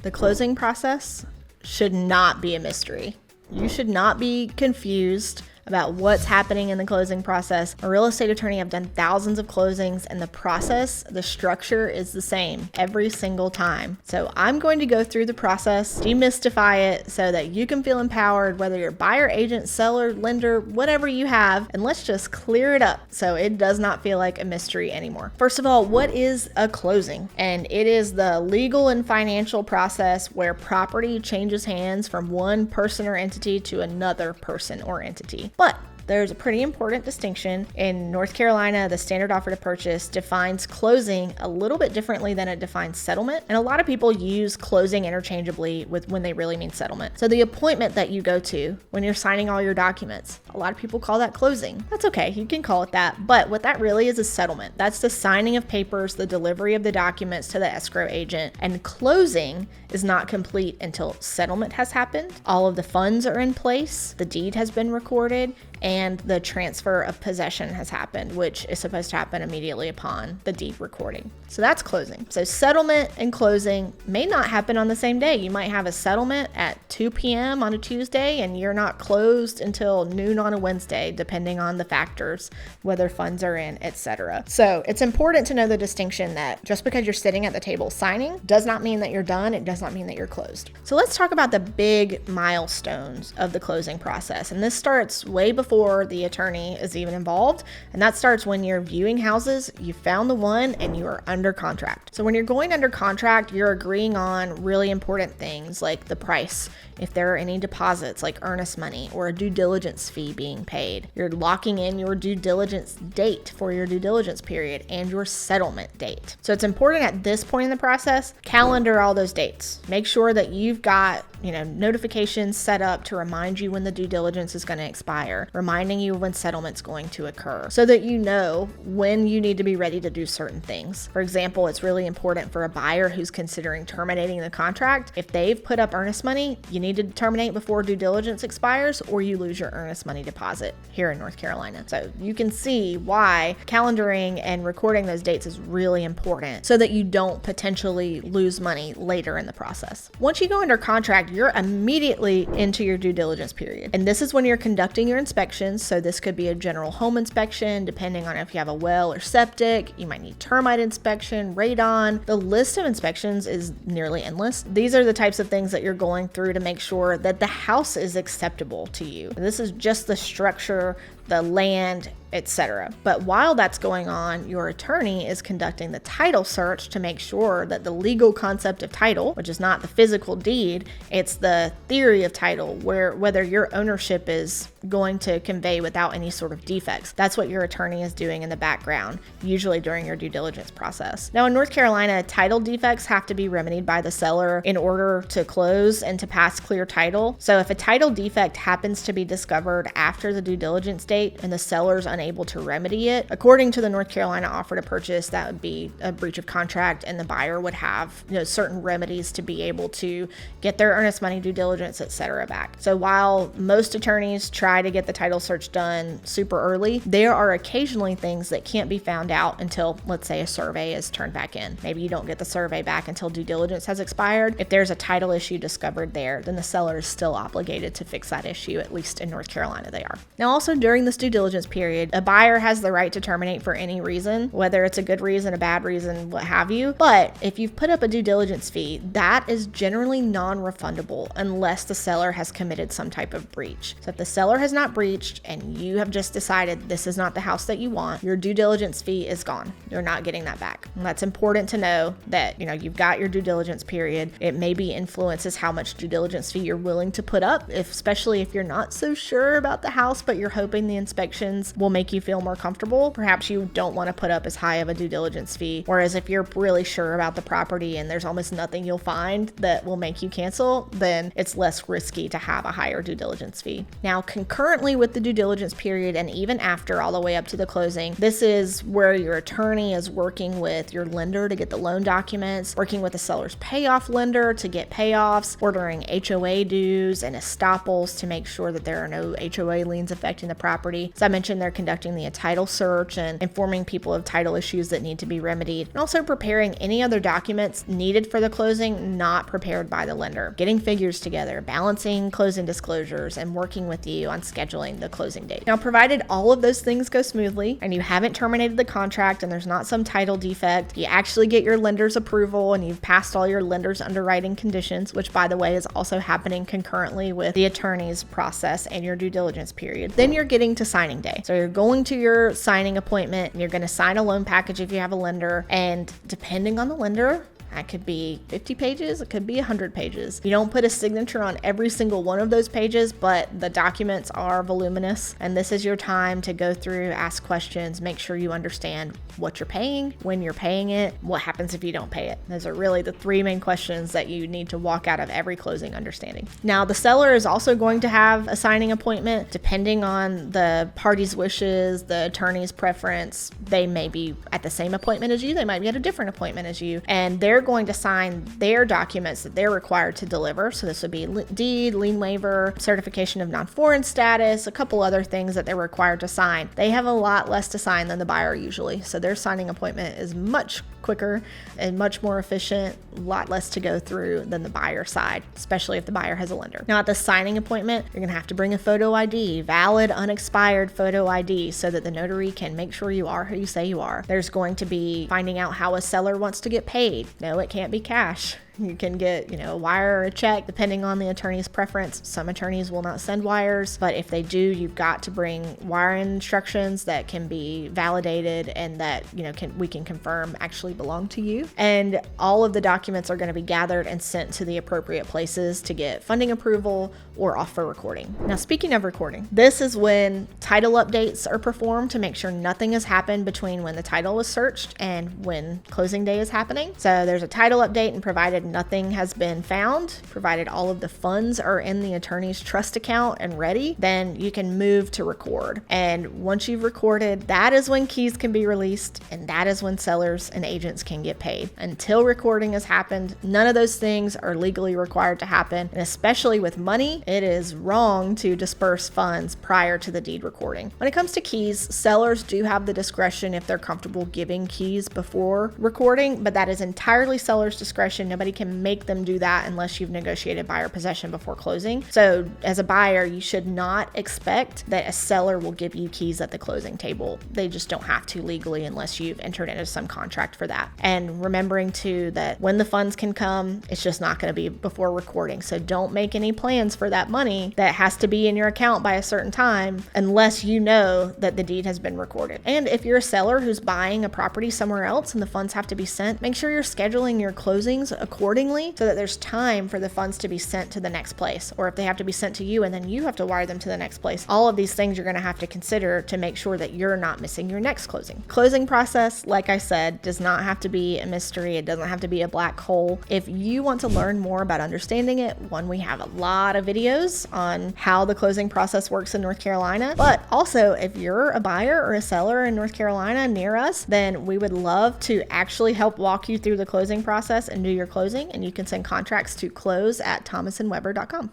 The closing process should not be a mystery. You should not be confused about what's happening in the closing process. A real estate attorney, I've done thousands of closings, and the process, the structure is the same every single time. So I'm going to go through the process, demystify it so that you can feel empowered, whether you're buyer, agent, seller, lender, whatever you have, and let's just clear it up so it does not feel like a mystery anymore. First of all, what is a closing? And it is the legal and financial process where property changes hands from one person or entity to another person or entity. But there's a pretty important distinction. In North Carolina, the standard offer to purchase defines closing a little bit differently than it defines settlement. And a lot of people use closing interchangeably with when they really mean settlement. So the appointment that you go to when you're signing all your documents, a lot of people call that closing. That's okay, you can call it that. But what that really is settlement. That's the signing of papers, the delivery of the documents to the escrow agent. And closing is not complete until settlement has happened, all of the funds are in place, the deed has been recorded, and the transfer of possession has happened, which is supposed to happen immediately upon the deed recording. So that's closing. So settlement and closing may not happen on the same day. You might have a settlement at 2 p.m. on a Tuesday and you're not closed until noon on a Wednesday, depending on the factors, whether funds are in, etc. So it's important to know the distinction that just because you're sitting at the table signing does not mean that you're done. It does not mean that you're closed. So let's talk about the big milestones of the closing process. And this starts way before the attorney is even involved. And that starts when you're viewing houses, you found the one and you are under contract. So when you're going under contract, you're agreeing on really important things like the price, if there are any deposits like earnest money or a due diligence fee being paid. You're locking in your due diligence date for your due diligence period and your settlement date. So it's important at this point in the process, calendar all those dates. Make sure that you've got notifications set up to remind you when the due diligence is going to expire, reminding you when settlement's going to occur so that you know when you need to be ready to do certain things. For example, it's really important for a buyer who's considering terminating the contract. If they've put up earnest money, you need to terminate before due diligence expires or you lose your earnest money deposit here in North Carolina. So you can see why calendaring and recording those dates is really important so that you don't potentially lose money later in the process. Once you go under contract, you're immediately into your due diligence period. And this is when you're conducting your inspections. So this could be a general home inspection, depending on if you have a well or septic. You might need termite inspection, radon. The list of inspections is nearly endless. These are the types of things that you're going through to make sure that the house is acceptable to you. This is just the structure, the land, etc. But while that's going on, your attorney is conducting the title search to make sure that the legal concept of title, which is not the physical deed, it's the theory of title, whether your ownership is going to convey without any sort of defects. That's what your attorney is doing in the background, usually during your due diligence process. Now in North Carolina, title defects have to be remedied by the seller in order to close and to pass clear title. So if a title defect happens to be discovered after the due diligence date and the seller's unable to remedy it, according to the North Carolina offer to purchase, that would be a breach of contract and the buyer would have certain remedies to be able to get their earnest money, due diligence, etc. back. So while most attorneys try to get the title search done super early, there are occasionally things that can't be found out until, let's say, a survey is turned back in. Maybe you don't get the survey back until due diligence has expired. If there's a title issue discovered there, then the seller is still obligated to fix that issue, at least in North Carolina they are. Now also during this due diligence period, a buyer has the right to terminate for any reason, whether it's a good reason, a bad reason, what have you. But if you've put up a due diligence fee, that is generally non-refundable unless the seller has committed some type of breach. So if the seller has not breached and you have just decided this is not the house that you want, your due diligence fee is gone. You're not getting that back. And that's important to know that, you've got your due diligence period. It maybe influences how much due diligence fee you're willing to put up, especially if you're not so sure about the house, but you're hoping the inspections will make you feel more comfortable. Perhaps you don't want to put up as high of a due diligence fee. Whereas if you're really sure about the property and there's almost nothing you'll find that will make you cancel, then it's less risky to have a higher due diligence fee. Now, concurrently with the due diligence period and even after all the way up to the closing, this is where your attorney is working with your lender to get the loan documents, working with the seller's payoff lender to get payoffs, ordering HOA dues and estoppels to make sure that there are no HOA liens affecting the property property. As I mentioned, they're conducting the title search and informing people of title issues that need to be remedied, and also preparing any other documents needed for the closing not prepared by the lender, getting figures together, balancing closing disclosures, and working with you on scheduling the closing date. Now, provided all of those things go smoothly and you haven't terminated the contract and there's not some title defect, you actually get your lender's approval and you've passed all your lender's underwriting conditions, which by the way is also happening concurrently with the attorney's process and your due diligence period, then you're getting to signing day. So you're going to your signing appointment and you're going to sign a loan package if you have a lender, and depending on the lender, that could be 50 pages, it could be 100 pages. You don't put a signature on every single one of those pages, but the documents are voluminous, and this is your time to go through, ask questions, make sure you understand what you're paying, when you're paying it, what happens if you don't pay it. Those are really the three main questions that you need to walk out of every closing understanding. Now, the seller is also going to have a signing appointment. Depending on the party's wishes, the attorney's preference, they may be at the same appointment as you, they might be at a different appointment as you, and they're going to sign their documents that they're required to deliver. So this would be deed, lien waiver, certification of non-foreign status, a couple other things that they're required to sign. They have a lot less to sign than the buyer usually. So their signing appointment is much quicker and much more efficient, a lot less to go through than the buyer side, especially if the buyer has a lender. Now, at the signing appointment, you're going to have to bring a photo ID, valid, unexpired photo ID, so that the notary can make sure you are who you say you are. There's going to be finding out how a seller wants to get paid. No, it can't be cash. You can get, a wire or a check, depending on the attorney's preference. Some attorneys will not send wires, but if they do, you've got to bring wiring instructions that can be validated and that, we can confirm actually belong to you. And all of the documents are going to be gathered and sent to the appropriate places to get funding approval or offer recording. Now, speaking of recording, this is when title updates are performed to make sure nothing has happened between when the title was searched and when closing day is happening. So there's a title update, and provided nothing has been found, provided all of the funds are in the attorney's trust account and ready, then you can move to record. And once you've recorded, that is when keys can be released, and that is when sellers and agents can get paid. Until recording has happened, none of those things are legally required to happen. And especially with money, it is wrong to disperse funds prior to the deed recording. When it comes to keys, sellers do have the discretion if they're comfortable giving keys before recording, but that is entirely seller's discretion. Nobody can make them do that unless you've negotiated buyer possession before closing. So as a buyer, you should not expect that a seller will give you keys at the closing table. They just don't have to legally unless you've entered into some contract for that. And remembering too that when the funds can come, it's just not going to be before recording. So don't make any plans for that money that has to be in your account by a certain time unless you know that the deed has been recorded. And if you're a seller who's buying a property somewhere else and the funds have to be sent, make sure you're scheduling your closings accordingly so that there's time for the funds to be sent to the next place, or if they have to be sent to you and then you have to wire them to the next place. All of these things you're going to have to consider to make sure that you're not missing your next closing. Closing process, like I said, does not have to be a mystery. It doesn't have to be a black hole. If you want to learn more about understanding it, we have a lot of videos on how the closing process works in North Carolina. But also, if you're a buyer or a seller in North Carolina near us, then we would love to actually help walk you through the closing process and do your closing. And you can send contracts to close@thomasandweber.com.